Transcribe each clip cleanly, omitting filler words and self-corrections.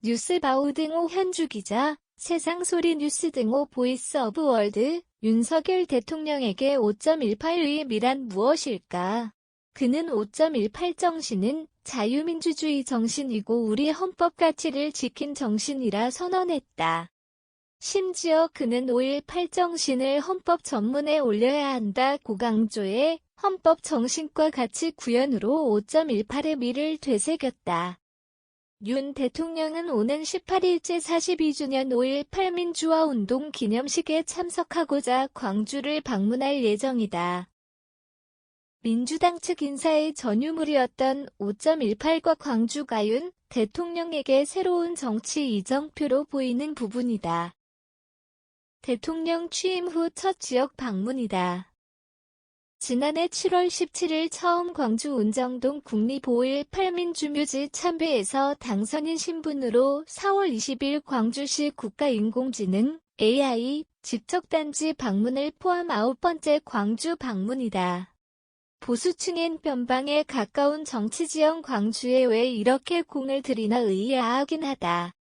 뉴스바우 등호 현주기자, 세상소리 뉴스 등호 보이스 오브 월드, 윤석열 대통령에게 5.18의 의미란 무엇일까? 그는 5.18 정신은 자유민주주의 정신이고 우리 헌법 가치를 지킨 정신이라 선언했다. 심지어 그는 5.18 정신을 헌법 전문에 올려야 한다고 강조해 헌법 정신과 가치 구현으로 5.18의 미를 되새겼다. 윤 대통령은 오는 18일째 42주년 5.18 민주화 운동 기념식에 참석하고자 광주를 방문할 예정이다. 민주당 측 인사의 전유물이었던 5.18과 광주가 윤 대통령에게 새로운 정치 이정표로 보이는 부분이다. 대통령 취임 후 첫 지역 방문이다. 지난해 7월 17일 처음 광주 운정동 국립 5.18 민주묘지 참배에서 당선인 신분으로 4월 20일 광주시 국가인공지능 AI 집적단지 방문을 포함 9번째 광주 방문이다. 보수층엔 변방에 가까운 정치지형 광주에 왜 이렇게 공을 들이나 의아하긴 하다.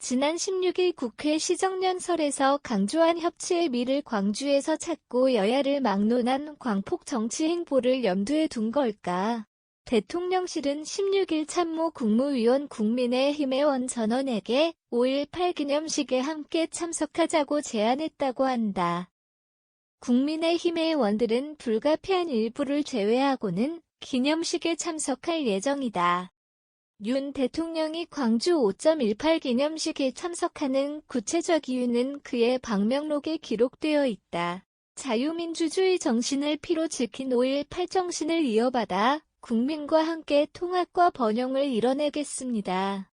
지난 16일 국회 시정연설에서 강조한 협치의 미를 광주에서 찾고 여야를 막론한 광폭 정치 행보를 염두에 둔 걸까? 대통령실은 16일 참모 국무위원 국민의힘의 원 전원에게 5.18 기념식에 함께 참석하자고 제안했다고 한다. 국민의힘의 의원들은 불가피한 일부를 제외하고는 기념식에 참석할 예정이다. 윤 대통령이 광주 5.18 기념식에 참석하는 구체적 이유는 그의 방명록에 기록되어 있다. 자유민주주의 정신을 피로 지킨 5.18 정신을 이어받아 국민과 함께 통합과 번영을 이뤄내겠습니다.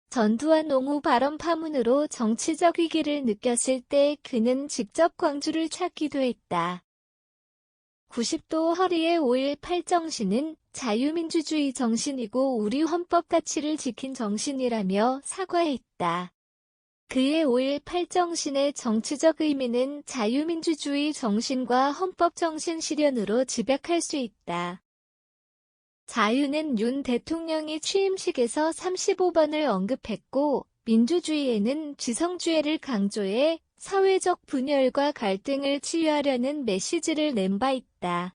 전두환 옹호 발언 파문으로 정치적 위기를 느꼈을 때 그는 직접 광주를 찾기도 했다. 90도 허리의 5.18 정신은 자유민주주의 정신이고 우리 헌법 가치를 지킨 정신이라며 사과했다. 그의 5.18 정신의 정치적 의미는 자유민주주의 정신과 헌법 정신 실현으로 집약할 수 있다. 자유는 윤 대통령이 취임식에서 35번을 언급했고 민주주의에는 지성주의를 강조해 사회적 분열과 갈등을 치유하려는 메시지를 낸 바 있다.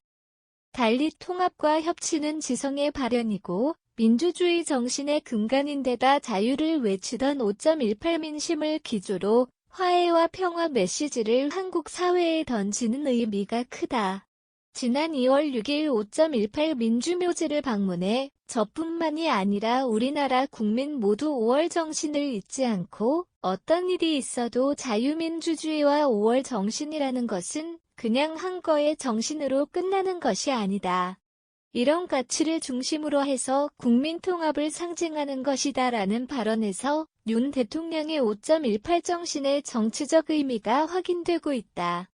달리 통합과 협치는 지성의 발현이고 민주주의 정신의 근간인데다 자유를 외치던 5.18 민심을 기조로 화해와 평화 메시지를 한국 사회에 던지는 의미가 크다. 지난 2월 6일 5.18 민주묘지를 방문해 저뿐만이 아니라 우리나라 국민 모두 5월 정신을 잊지 않고 어떤 일이 있어도 자유민주주의와 5월 정신이라는 것은 그냥 한 거의 정신으로 끝나는 것이 아니다. 이런 가치를 중심으로 해서 국민 통합을 상징하는 것이다라는 발언에서 윤 대통령의 5.18 정신의 정치적 의미가 확인되고 있다.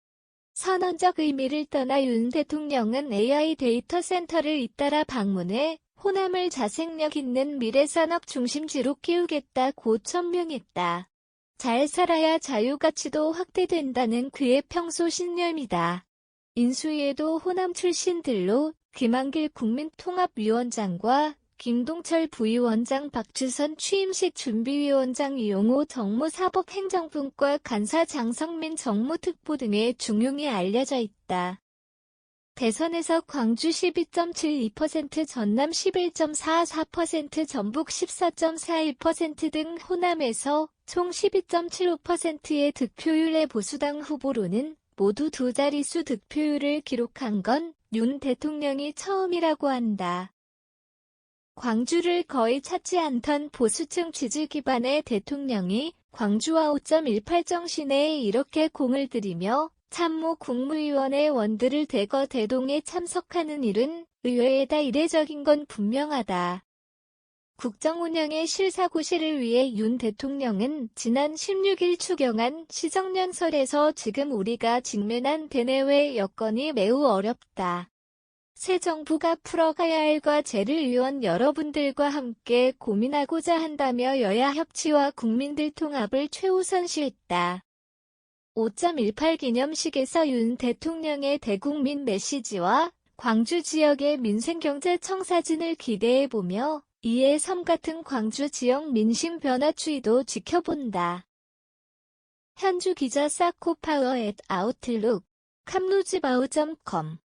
선언적 의미를 떠나 윤 대통령은 AI 데이터 센터를 잇따라 방문해 호남을 자생력 있는 미래산업 중심지로 키우겠다고 천명했다. 잘 살아야 자유가치도 확대된다는 그의 평소 신념이다. 인수위에도 호남 출신들로 김한길 국민통합위원장과 김동철 부위원장, 박주선 취임식 준비위원장, 이용호 정무사법행정분과 간사, 장성민 정무특보 등의 중용이 알려져 있다. 대선에서 광주 12.72%, 전남 11.44%, 전북 14.41% 등 호남에서 총 12.75%의 득표율의 보수당 후보로는 모두 두 자릿수 득표율을 기록한 건 윤 대통령이 처음이라고 한다. 광주를 거의 찾지 않던 보수층 지지 기반의 대통령이 광주와 5.18 정신에 이렇게 공을 들이며 참모 국무위원의 원들을 대거 대동에 참석하는 일은 의외에다 이례적인 건 분명하다. 국정 운영의 실사고시를 위해 윤 대통령은 지난 16일 추경안 시정연설에서 지금 우리가 직면한 대내외 여건이 매우 어렵다. 새 정부가 풀어가야 할 과제를 의원 여러분들과 함께 고민하고자 한다며 여야 협치와 국민들 통합을 최우선시했다. 5.18 기념식에서 윤 대통령의 대국민 메시지와 광주 지역의 민생경제청 사진을 기대해보며 이에 섬 같은 광주 지역 민심 변화 추이도 지켜본다. 현주 기자 사코파워 @아웃룩, 캄루즈바우.com